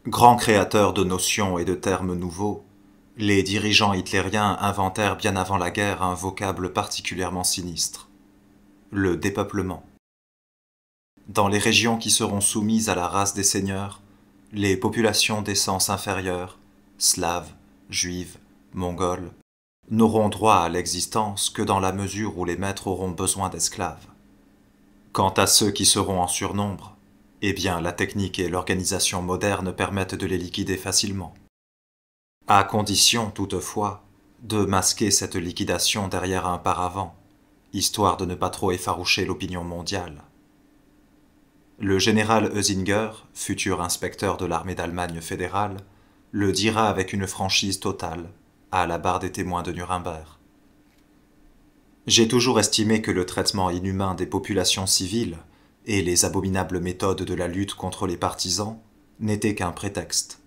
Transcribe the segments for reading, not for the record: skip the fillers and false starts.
Grands créateurs de notions et de termes nouveaux, les dirigeants hitlériens inventèrent bien avant la guerre un vocable particulièrement sinistre, le dépeuplement. Dans les régions qui seront soumises à la race des seigneurs, les populations d'essence inférieure, slaves, juives, mongoles, n'auront droit à l'existence que dans la mesure où les maîtres auront besoin d'esclaves. Quant à ceux qui seront en surnombre, eh bien la technique et l'organisation moderne permettent de les liquider facilement. À condition, toutefois, de masquer cette liquidation derrière un paravent, histoire de ne pas trop effaroucher l'opinion mondiale. Le général Heusinger, futur inspecteur de l'armée d'Allemagne fédérale, le dira avec une franchise totale, à la barre des témoins de Nuremberg. J'ai toujours estimé que le traitement inhumain des populations civiles et les abominables méthodes de la lutte contre les partisans n'étaient qu'un prétexte.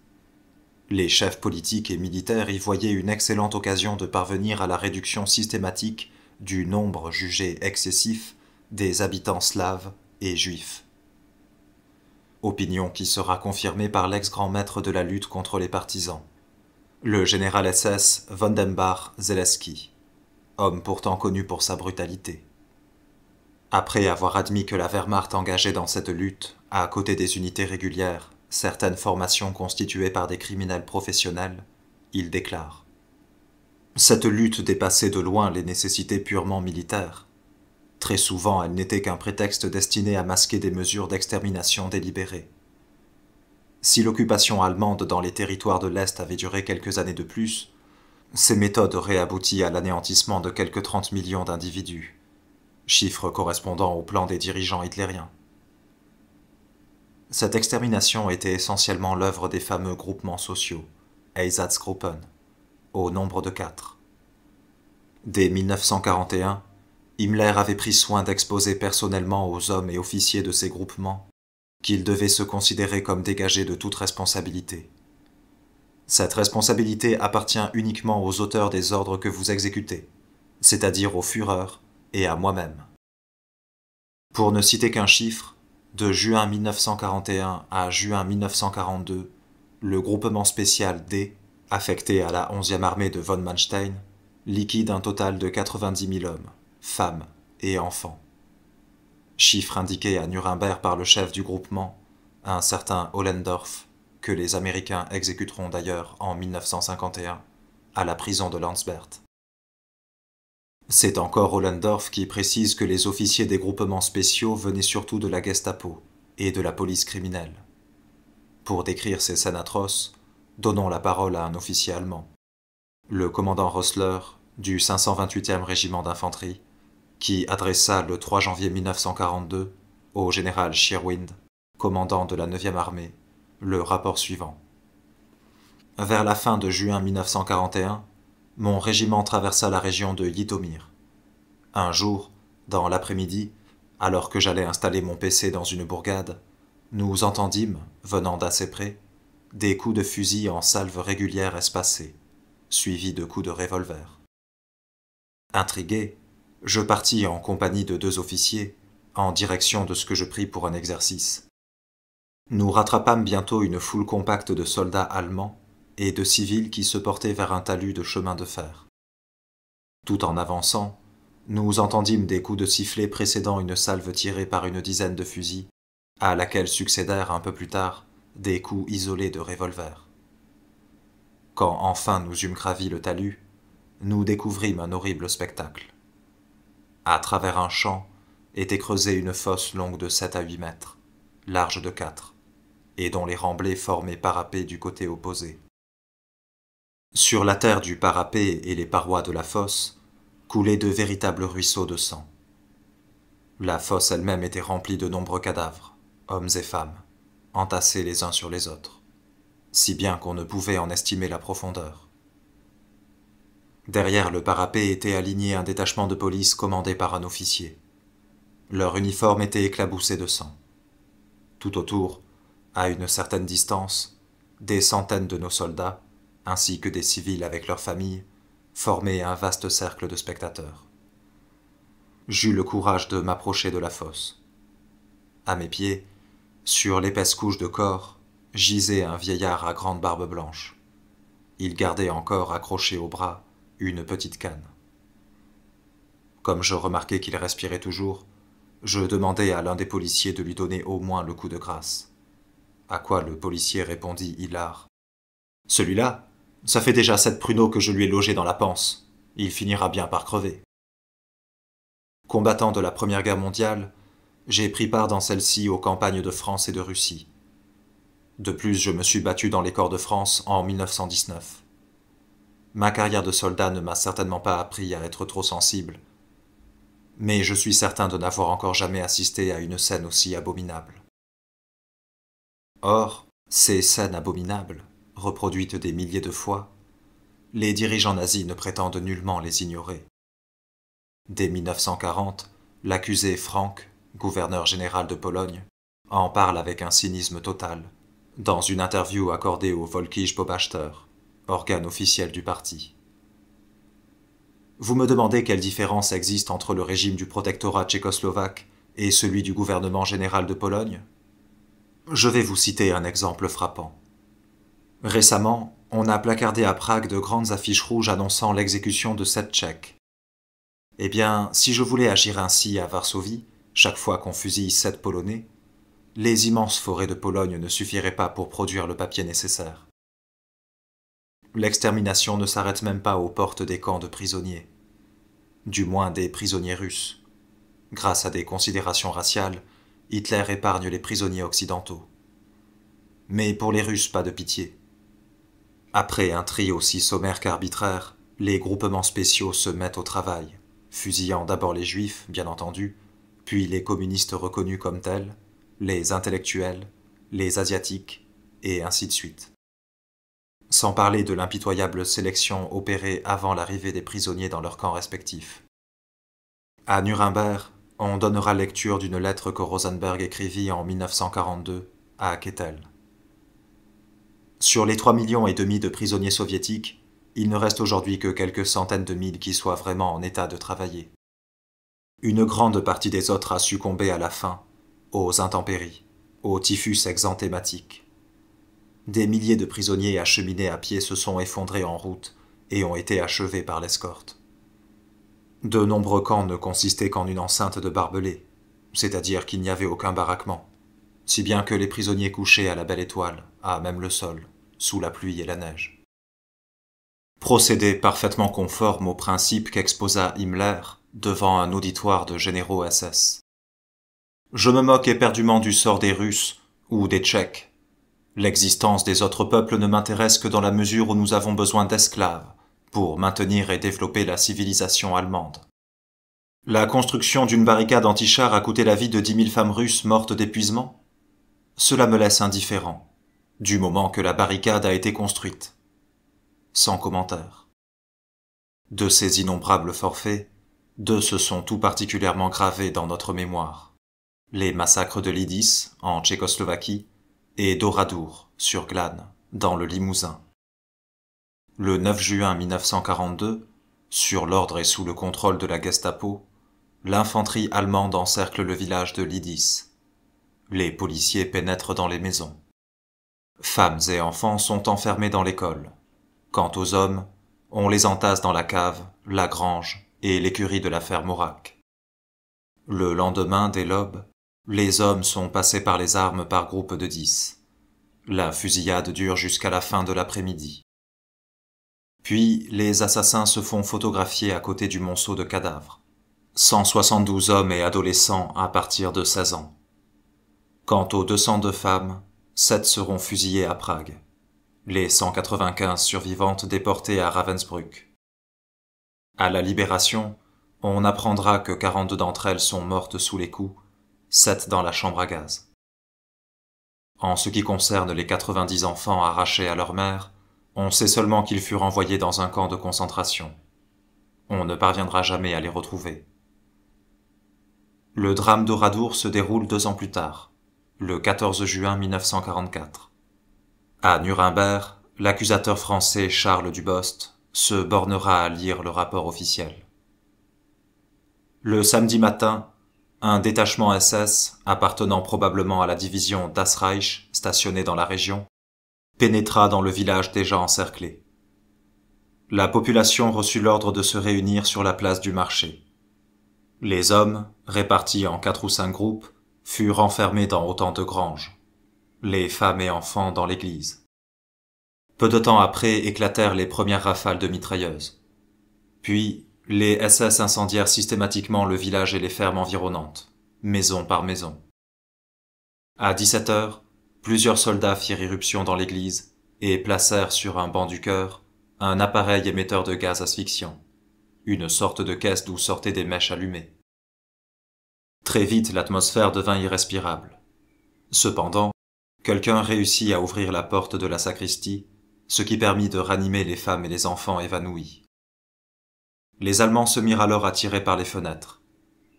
Les chefs politiques et militaires y voyaient une excellente occasion de parvenir à la réduction systématique du nombre jugé excessif des habitants slaves et juifs. Opinion qui sera confirmée par l'ex-grand maître de la lutte contre les partisans, le général SS Wondembach-Zelewski, homme pourtant connu pour sa brutalité. Après avoir admis que la Wehrmacht engageait dans cette lutte, à côté des unités régulières, certaines formations constituées par des criminels professionnels, il déclare : cette lutte dépassait de loin les nécessités purement militaires. Très souvent, elle n'était qu'un prétexte destiné à masquer des mesures d'extermination délibérées. Si l'occupation allemande dans les territoires de l'Est avait duré quelques années de plus, ces méthodes auraient abouti à l'anéantissement de quelques 30 millions d'individus, chiffre correspondant au plan des dirigeants hitlériens. Cette extermination était essentiellement l'œuvre des fameux groupements sociaux, Einsatzgruppen, au nombre de 4. Dès 1941, Himmler avait pris soin d'exposer personnellement aux hommes et officiers de ces groupements qu'ils devaient se considérer comme dégagés de toute responsabilité. Cette responsabilité appartient uniquement aux auteurs des ordres que vous exécutez, c'est-à-dire au Führer et à moi-même. Pour ne citer qu'un chiffre, de juin 1941 à juin 1942, le groupement spécial D, affecté à la 11e armée de von Manstein, liquide un total de 90 000 hommes, femmes et enfants. Chiffre indiqué à Nuremberg par le chef du groupement, un certain Ohlendorf, que les Américains exécuteront d'ailleurs en 1951 à la prison de Landsberg. C'est encore Ohlendorf qui précise que les officiers des groupements spéciaux venaient surtout de la Gestapo et de la police criminelle. Pour décrire ces scènes atroces, donnons la parole à un officier allemand, le commandant Rossler du 528e régiment d'infanterie, qui adressa le 3 janvier 1942 au général Schierwind, commandant de la 9e armée, le rapport suivant. Vers la fin de juin 1941, mon régiment traversa la région de Jytomyr. Un jour, dans l'après-midi, alors que j'allais installer mon PC dans une bourgade, nous entendîmes, venant d'assez près, des coups de fusil en salve régulière espacée, suivis de coups de revolver. Intrigué, je partis en compagnie de 2 officiers, en direction de ce que je pris pour un exercice. Nous rattrapâmes bientôt une foule compacte de soldats allemands et de civils qui se portaient vers un talus de chemin de fer. Tout en avançant, nous entendîmes des coups de sifflet précédant une salve tirée par une dizaine de fusils, à laquelle succédèrent un peu plus tard des coups isolés de revolver. Quand enfin nous eûmes gravi le talus, nous découvrîmes un horrible spectacle. À travers un champ était creusée une fosse longue de 7 à 8 mètres, large de 4, et dont les remblais formaient parapet du côté opposé. Sur la terre du parapet et les parois de la fosse coulaient de véritables ruisseaux de sang. La fosse elle-même était remplie de nombreux cadavres, hommes et femmes, entassés les uns sur les autres, si bien qu'on ne pouvait en estimer la profondeur. Derrière le parapet était aligné un détachement de police commandé par un officier. Leur uniforme était éclaboussé de sang. Tout autour, à une certaine distance, des centaines de nos soldats, ainsi que des civils avec leurs familles, formaient un vaste cercle de spectateurs. J'eus le courage de m'approcher de la fosse. À mes pieds, sur l'épaisse couche de corps, gisait un vieillard à grande barbe blanche. Il gardait encore accroché au bras une petite canne. Comme je remarquai qu'il respirait toujours, je demandai à l'un des policiers de lui donner au moins le coup de grâce. À quoi le policier répondit hilar. « Celui-là, ça fait déjà 7 pruneaux que je lui ai logé dans la panse. Il finira bien par crever. » Combattant de la Première Guerre mondiale, j'ai pris part dans celle-ci aux campagnes de France et de Russie. De plus, je me suis battu dans les corps de France en 1919. Ma carrière de soldat ne m'a certainement pas appris à être trop sensible, mais je suis certain de n'avoir encore jamais assisté à une scène aussi abominable. Or, ces scènes abominables, reproduites des milliers de fois, les dirigeants nazis ne prétendent nullement les ignorer. Dès 1940, l'accusé Frank, gouverneur général de Pologne, en parle avec un cynisme total, dans une interview accordée au Volkische Beobachter, organe officiel du parti. Vous me demandez quelle différence existe entre le régime du protectorat tchécoslovaque et celui du gouvernement général de Pologne? Je vais vous citer un exemple frappant. Récemment, on a placardé à Prague de grandes affiches rouges annonçant l'exécution de 7 Tchèques. Eh bien, si je voulais agir ainsi à Varsovie, chaque fois qu'on fusille 7 Polonais, les immenses forêts de Pologne ne suffiraient pas pour produire le papier nécessaire. L'extermination ne s'arrête même pas aux portes des camps de prisonniers, du moins des prisonniers russes. Grâce à des considérations raciales, Hitler épargne les prisonniers occidentaux. Mais pour les Russes, pas de pitié. Après un tri aussi sommaire qu'arbitraire, les groupements spéciaux se mettent au travail, fusillant d'abord les juifs, bien entendu, puis les communistes reconnus comme tels, les intellectuels, les asiatiques, et ainsi de suite. Sans parler de l'impitoyable sélection opérée avant l'arrivée des prisonniers dans leurs camps respectifs. À Nuremberg, on donnera lecture d'une lettre que Rosenberg écrivit en 1942 à Kettel. Sur les 3,5 millions de prisonniers soviétiques, il ne reste aujourd'hui que quelques centaines de mille qui soient vraiment en état de travailler. Une grande partie des autres a succombé à la faim, aux intempéries, au typhus exanthématique. Des milliers de prisonniers acheminés à pied se sont effondrés en route et ont été achevés par l'escorte. De nombreux camps ne consistaient qu'en une enceinte de barbelés, c'est-à-dire qu'il n'y avait aucun baraquement, si bien que les prisonniers couchaient à la belle étoile, à même le sol, sous la pluie et la neige. Procédé parfaitement conforme aux principes qu'exposa Himmler devant un auditoire de généraux SS. Je me moque éperdument du sort des Russes ou des Tchèques. L'existence des autres peuples ne m'intéresse que dans la mesure où nous avons besoin d'esclaves pour maintenir et développer la civilisation allemande. La construction d'une barricade anti-char a coûté la vie de 10 000 femmes russes mortes d'épuisement? Cela me laisse indifférent, du moment que la barricade a été construite. Sans commentaire. De ces innombrables forfaits, 2 se sont tout particulièrement gravés dans notre mémoire. Les massacres de Lidis, en Tchécoslovaquie, et d'Oradour, sur Glane, dans le Limousin. Le 9 juin 1942, sur l'ordre et sous le contrôle de la Gestapo, l'infanterie allemande encercle le village de Lidis. Les policiers pénètrent dans les maisons. Femmes et enfants sont enfermés dans l'école. Quant aux hommes, on les entasse dans la cave, la grange et l'écurie de la ferme Aurac. Le lendemain, dès l'aube, les hommes sont passés par les armes par groupes de 10. La fusillade dure jusqu'à la fin de l'après-midi. Puis, les assassins se font photographier à côté du monceau de cadavres. 172 hommes et adolescents à partir de 16 ans. Quant aux 202 femmes, 7 seront fusillées à Prague. Les 195 survivantes déportées à Ravensbrück. À la Libération, on apprendra que 42 d'entre elles sont mortes sous les coups, 7 dans la chambre à gaz. En ce qui concerne les 90 enfants arrachés à leur mère, on sait seulement qu'ils furent envoyés dans un camp de concentration. On ne parviendra jamais à les retrouver. Le drame d'Oradour se déroule 2 ans plus tard, le 14 juin 1944. À Nuremberg, l'accusateur français Charles Dubost se bornera à lire le rapport officiel. Le samedi matin, un détachement SS, appartenant probablement à la division Das Reich, stationné dans la région, pénétra dans le village déjà encerclé. La population reçut l'ordre de se réunir sur la place du marché. Les hommes, répartis en 4 ou 5 groupes, furent enfermés dans autant de granges, les femmes et enfants dans l'église. Peu de temps après éclatèrent les premières rafales de mitrailleuses. Puis, les SS incendièrent systématiquement le village et les fermes environnantes, maison par maison. À 17 heures, plusieurs soldats firent irruption dans l'église et placèrent sur un banc du chœur un appareil émetteur de gaz asphyxiant, une sorte de caisse d'où sortaient des mèches allumées. Très vite, l'atmosphère devint irrespirable. Cependant, quelqu'un réussit à ouvrir la porte de la sacristie, ce qui permit de ranimer les femmes et les enfants évanouis. Les Allemands se mirent alors à tirer par les fenêtres.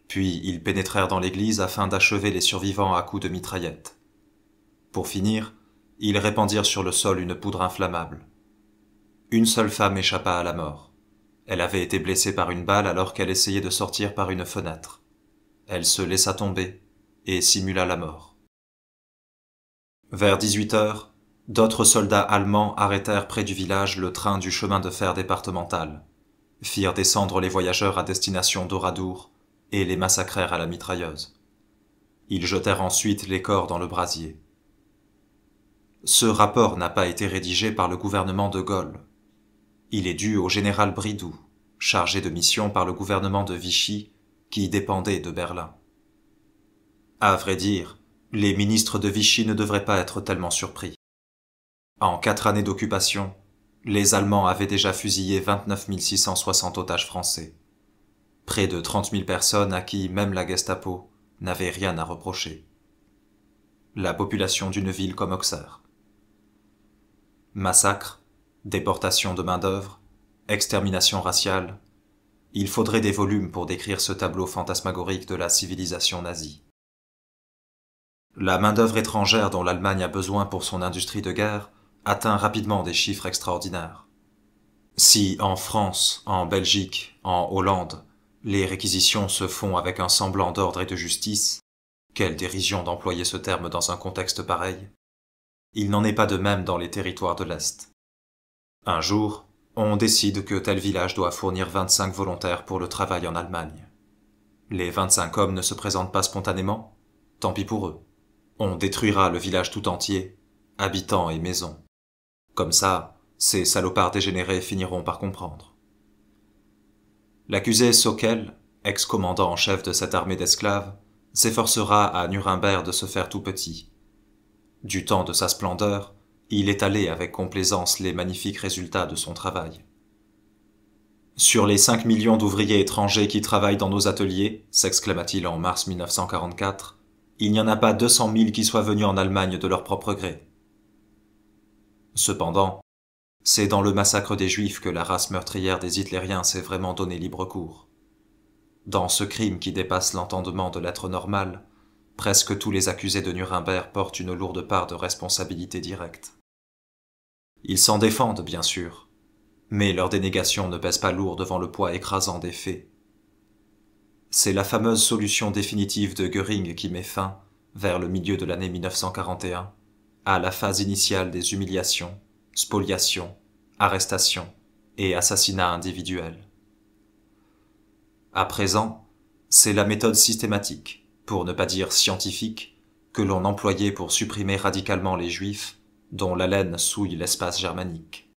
Puis ils pénétrèrent dans l'église afin d'achever les survivants à coups de mitraillettes. Pour finir, ils répandirent sur le sol une poudre inflammable. Une seule femme échappa à la mort. Elle avait été blessée par une balle alors qu'elle essayait de sortir par une fenêtre. Elle se laissa tomber et simula la mort. Vers 18 heures, d'autres soldats allemands arrêtèrent près du village le train du chemin de fer départemental, firent descendre les voyageurs à destination d'Oradour et les massacrèrent à la mitrailleuse. Ils jetèrent ensuite les corps dans le brasier. Ce rapport n'a pas été rédigé par le gouvernement de Gaulle. Il est dû au général Bridoux, chargé de mission par le gouvernement de Vichy, qui dépendait de Berlin. À vrai dire, les ministres de Vichy ne devraient pas être tellement surpris. En 4 années d'occupation, les Allemands avaient déjà fusillé 29 660 otages français. Près de 30 000 personnes à qui même la Gestapo n'avait rien à reprocher. La population d'une ville comme Auxerre. Massacres, déportation de main-d'œuvre, extermination raciale, il faudrait des volumes pour décrire ce tableau fantasmagorique de la civilisation nazie. La main-d'œuvre étrangère dont l'Allemagne a besoin pour son industrie de guerre atteint rapidement des chiffres extraordinaires. Si en France, en Belgique, en Hollande, les réquisitions se font avec un semblant d'ordre et de justice, quelle dérision d'employer ce terme dans un contexte pareil, il n'en est pas de même dans les territoires de l'Est. Un jour, on décide que tel village doit fournir 25 volontaires pour le travail en Allemagne. Les 25 hommes ne se présentent pas spontanément, tant pis pour eux. On détruira le village tout entier, habitants et maisons. Comme ça, ces salopards dégénérés finiront par comprendre. L'accusé Sauckel, ex-commandant en chef de cette armée d'esclaves, s'efforcera à Nuremberg de se faire tout petit. Du temps de sa splendeur, il étalait avec complaisance les magnifiques résultats de son travail. Sur les 5 millions d'ouvriers étrangers qui travaillent dans nos ateliers, s'exclama-t-il en mars 1944, il n'y en a pas 200 000 qui soient venus en Allemagne de leur propre gré. Cependant, c'est dans le massacre des Juifs que la race meurtrière des Hitlériens s'est vraiment donné libre cours. Dans ce crime qui dépasse l'entendement de l'être normal, presque tous les accusés de Nuremberg portent une lourde part de responsabilité directe. Ils s'en défendent, bien sûr, mais leur dénégation ne pèse pas lourd devant le poids écrasant des faits. C'est la fameuse solution définitive de Göring qui met fin, vers le milieu de l'année 1941, à la phase initiale des humiliations, spoliations, arrestations et assassinats individuels. À présent, c'est la méthode systématique, pour ne pas dire scientifique, que l'on employait pour supprimer radicalement les Juifs, dont l'haleine souille l'espace germanique.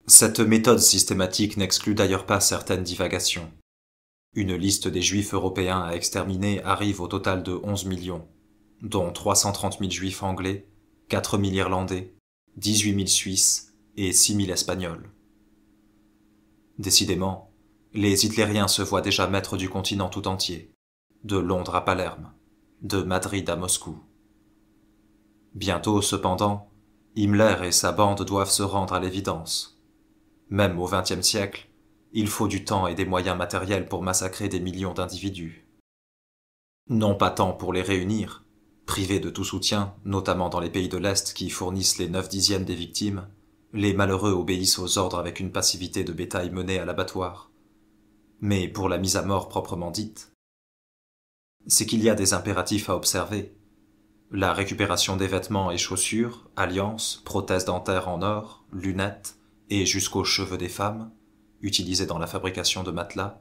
Cette méthode systématique n'exclut d'ailleurs pas certaines divagations. Une liste des Juifs européens à exterminer arrive au total de 11 millions, dont 330 000 Juifs anglais, 4 000 Irlandais, 18 000 Suisses et 6 000 Espagnols. Décidément, les hitlériens se voient déjà maîtres du continent tout entier, de Londres à Palerme, de Madrid à Moscou. Bientôt, cependant, Himmler et sa bande doivent se rendre à l'évidence. Même au XXe siècle, il faut du temps et des moyens matériels pour massacrer des millions d'individus. Non pas tant pour les réunir, privés de tout soutien, notamment dans les pays de l'Est qui fournissent les 9/10 des victimes, les malheureux obéissent aux ordres avec une passivité de bétail menée à l'abattoir. Mais pour la mise à mort proprement dite, c'est qu'il y a des impératifs à observer. la récupération des vêtements et chaussures, alliances, prothèses dentaires en or, lunettes et jusqu'aux cheveux des femmes, utilisés dans la fabrication de matelas.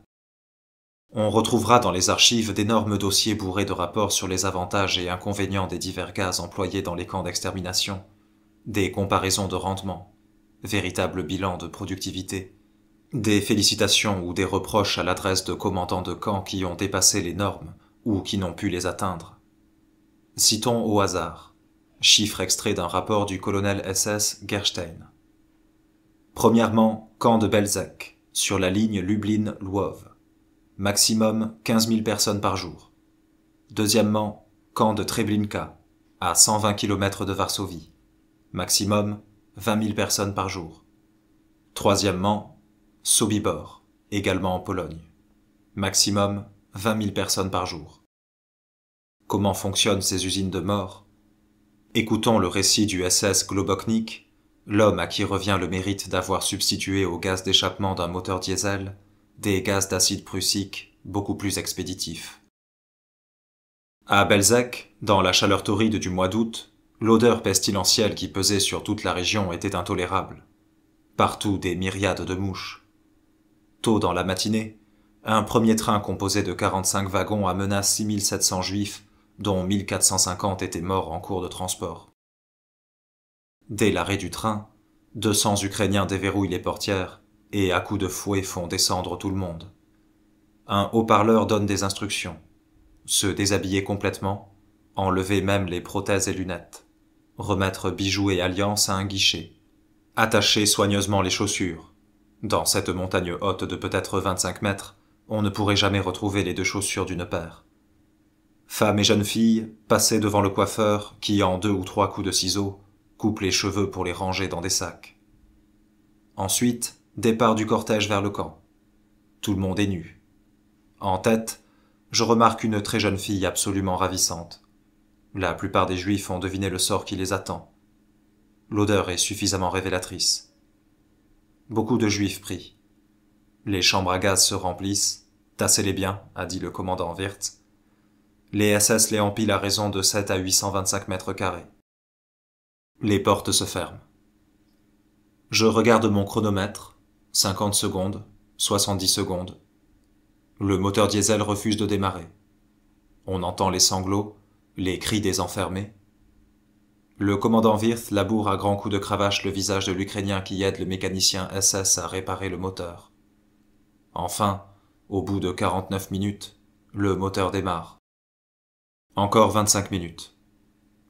On retrouvera dans les archives d'énormes dossiers bourrés de rapports sur les avantages et inconvénients des divers gaz employés dans les camps d'extermination, des comparaisons de rendement, véritable bilan de productivité, des félicitations ou des reproches à l'adresse de commandants de camps qui ont dépassé les normes ou qui n'ont pu les atteindre. Citons au hasard, chiffres extraits d'un rapport du colonel SS Gerstein. Premièrement, camp de Belzec, sur la ligne Lublin-Lwów. Maximum 15 000 personnes par jour. Deuxièmement, camp de Treblinka, à 120 km de Varsovie. Maximum 20 000 personnes par jour. Troisièmement, Sobibor, également en Pologne. Maximum 20 000 personnes par jour. Comment fonctionnent ces usines de mort? Écoutons le récit du SS Globoknik, l'homme à qui revient le mérite d'avoir substitué au gaz d'échappement d'un moteur diesel des gaz d'acide prussique beaucoup plus expéditifs. À Belzec, dans la chaleur torride du mois d'août, l'odeur pestilentielle qui pesait sur toute la région était intolérable. Partout des myriades de mouches. Tôt dans la matinée, un premier train composé de 45 wagons amena 6700 juifs, dont 1450 étaient morts en cours de transport. Dès l'arrêt du train, 200 Ukrainiens déverrouillent les portières et à coups de fouet font descendre tout le monde. Un haut-parleur donne des instructions. Se déshabiller complètement, enlever même les prothèses et lunettes, remettre bijoux et alliances à un guichet, attacher soigneusement les chaussures. Dans cette montagne haute de peut-être 25 mètres, on ne pourrait jamais retrouver les deux chaussures d'une paire. Femmes et jeunes filles, passez devant le coiffeur qui, en 2 ou 3 coups de ciseaux, coupe les cheveux pour les ranger dans des sacs. Ensuite, départ du cortège vers le camp. Tout le monde est nu. En tête, je remarque une très jeune fille absolument ravissante. La plupart des Juifs ont deviné le sort qui les attend. L'odeur est suffisamment révélatrice. Beaucoup de Juifs prient. Les chambres à gaz se remplissent. Tassez-les bien, a dit le commandant Wirtz. Les SS les empilent à raison de 7 à 825 mètres carrés. Les portes se ferment. Je regarde mon chronomètre. 50 secondes, 70 secondes. Le moteur diesel refuse de démarrer. On entend les sanglots, les cris des enfermés. Le commandant Wirth laboure à grands coups de cravache le visage de l'Ukrainien qui aide le mécanicien SS à réparer le moteur. Enfin, au bout de 49 minutes, le moteur démarre. Encore 25 minutes.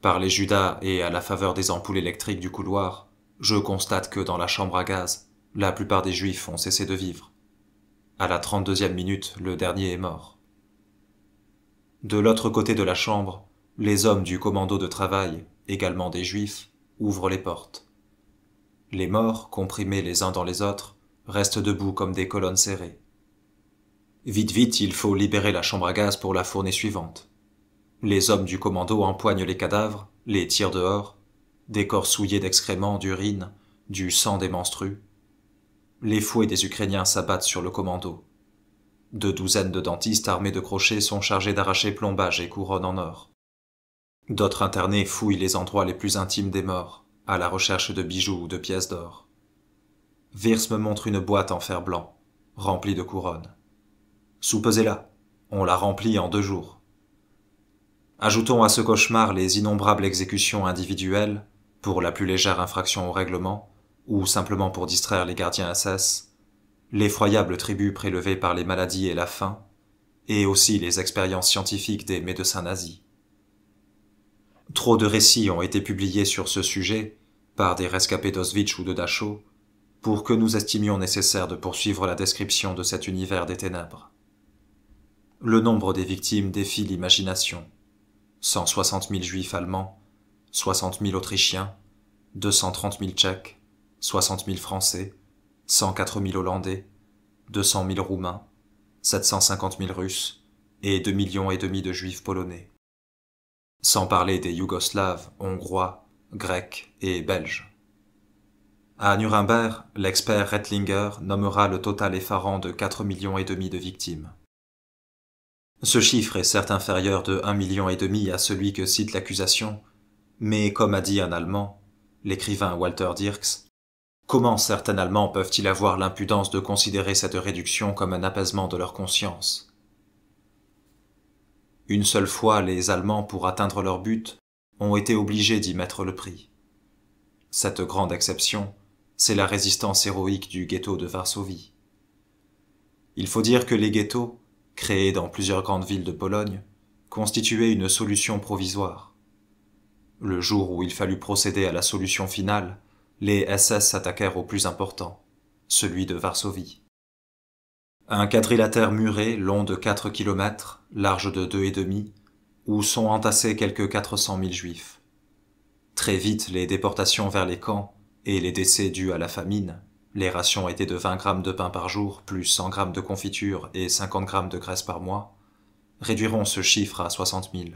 Par les Judas et à la faveur des ampoules électriques du couloir, je constate que dans la chambre à gaz, la plupart des Juifs ont cessé de vivre. À la 32e minute, le dernier est mort. De l'autre côté de la chambre, les hommes du commando de travail, également des Juifs, ouvrent les portes. Les morts, comprimés les uns dans les autres, restent debout comme des colonnes serrées. Vite, vite, il faut libérer la chambre à gaz pour la fournée suivante. Les hommes du commando empoignent les cadavres, les tirent dehors, des corps souillés d'excréments, d'urine, du sang des menstrues. Les fouets des Ukrainiens s'abattent sur le commando. 2 douzaines de dentistes armés de crochets sont chargés d'arracher plombages et couronnes en or. D'autres internés fouillent les endroits les plus intimes des morts, à la recherche de bijoux ou de pièces d'or. Wirtz me montre une boîte en fer blanc, remplie de couronnes. Soupesez-la, on la remplit en 2 jours. Ajoutons à ce cauchemar les innombrables exécutions individuelles, pour la plus légère infraction au règlement, ou simplement pour distraire les gardiens SS, l'effroyable tribut prélevée par les maladies et la faim, et aussi les expériences scientifiques des médecins nazis. Trop de récits ont été publiés sur ce sujet, par des rescapés d'Auschwitz ou de Dachau, pour que nous estimions nécessaire de poursuivre la description de cet univers des ténèbres. Le nombre des victimes défie l'imagination. 160 000 Juifs allemands, 60 000 Autrichiens, 230 000 Tchèques, 60 000 Français, 104 000 Hollandais, 200 000 Roumains, 750 000 Russes et 2,5 millions de Juifs polonais. Sans parler des Yougoslaves, Hongrois, Grecs et Belges. À Nuremberg, l'expert Rettlinger nommera le total effarant de 4,5 millions de victimes. Ce chiffre est certes inférieur de 1,5 million à celui que cite l'accusation, mais comme a dit un Allemand, l'écrivain Walter Dirks, comment certains Allemands peuvent-ils avoir l'impudence de considérer cette réduction comme un apaisement de leur conscience? Une seule fois, les Allemands, pour atteindre leur but, ont été obligés d'y mettre le prix. Cette grande exception, c'est la résistance héroïque du ghetto de Varsovie. Il faut dire que les ghettos, créés dans plusieurs grandes villes de Pologne, constituaient une solution provisoire. Le jour où il fallut procéder à la solution finale, les SS s'attaquèrent au plus important, celui de Varsovie. Un quadrilatère muré, long de 4 kilomètres, large de 2,5, où sont entassés quelques 400 000 juifs. Très vite, les déportations vers les camps et les décès dus à la famine, les rations étaient de 20 grammes de pain par jour, plus 100 grammes de confiture et 50 grammes de graisse par mois, réduiront ce chiffre à 60 000.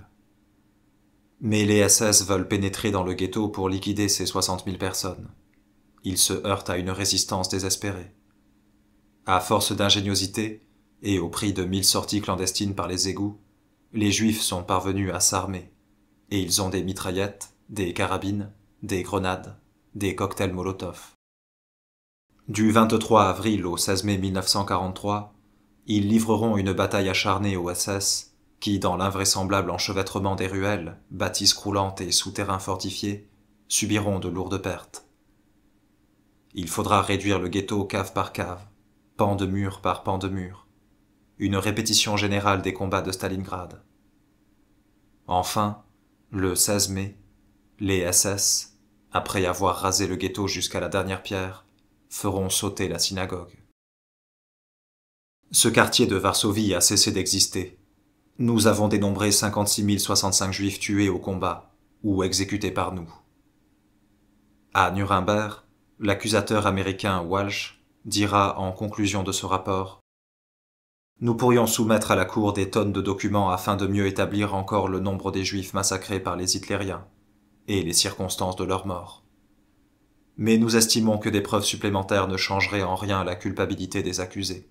Mais les SS veulent pénétrer dans le ghetto pour liquider ces 60 000 personnes. Ils se heurtent à une résistance désespérée. À force d'ingéniosité, et au prix de 1000 sorties clandestines par les égouts, les Juifs sont parvenus à s'armer, et ils ont des mitraillettes, des carabines, des grenades, des cocktails Molotov. Du 23 avril au 16 mai 1943, ils livreront une bataille acharnée aux SS, qui, dans l'invraisemblable enchevêtrement des ruelles, bâtisses croulantes et souterrains fortifiés, subiront de lourdes pertes. Il faudra réduire le ghetto cave par cave, pan de mur par pan de mur, une répétition générale des combats de Stalingrad. Enfin, le 16 mai, les SS, après avoir rasé le ghetto jusqu'à la dernière pierre, feront sauter la synagogue. Ce quartier de Varsovie a cessé d'exister. Nous avons dénombré 56 065 juifs tués au combat ou exécutés par nous. À Nuremberg, l'accusateur américain Walsh dira en conclusion de ce rapport: « Nous pourrions soumettre à la Cour des tonnes de documents afin de mieux établir encore le nombre des Juifs massacrés par les hitlériens et les circonstances de leur mort. Mais nous estimons que des preuves supplémentaires ne changeraient en rien la culpabilité des accusés.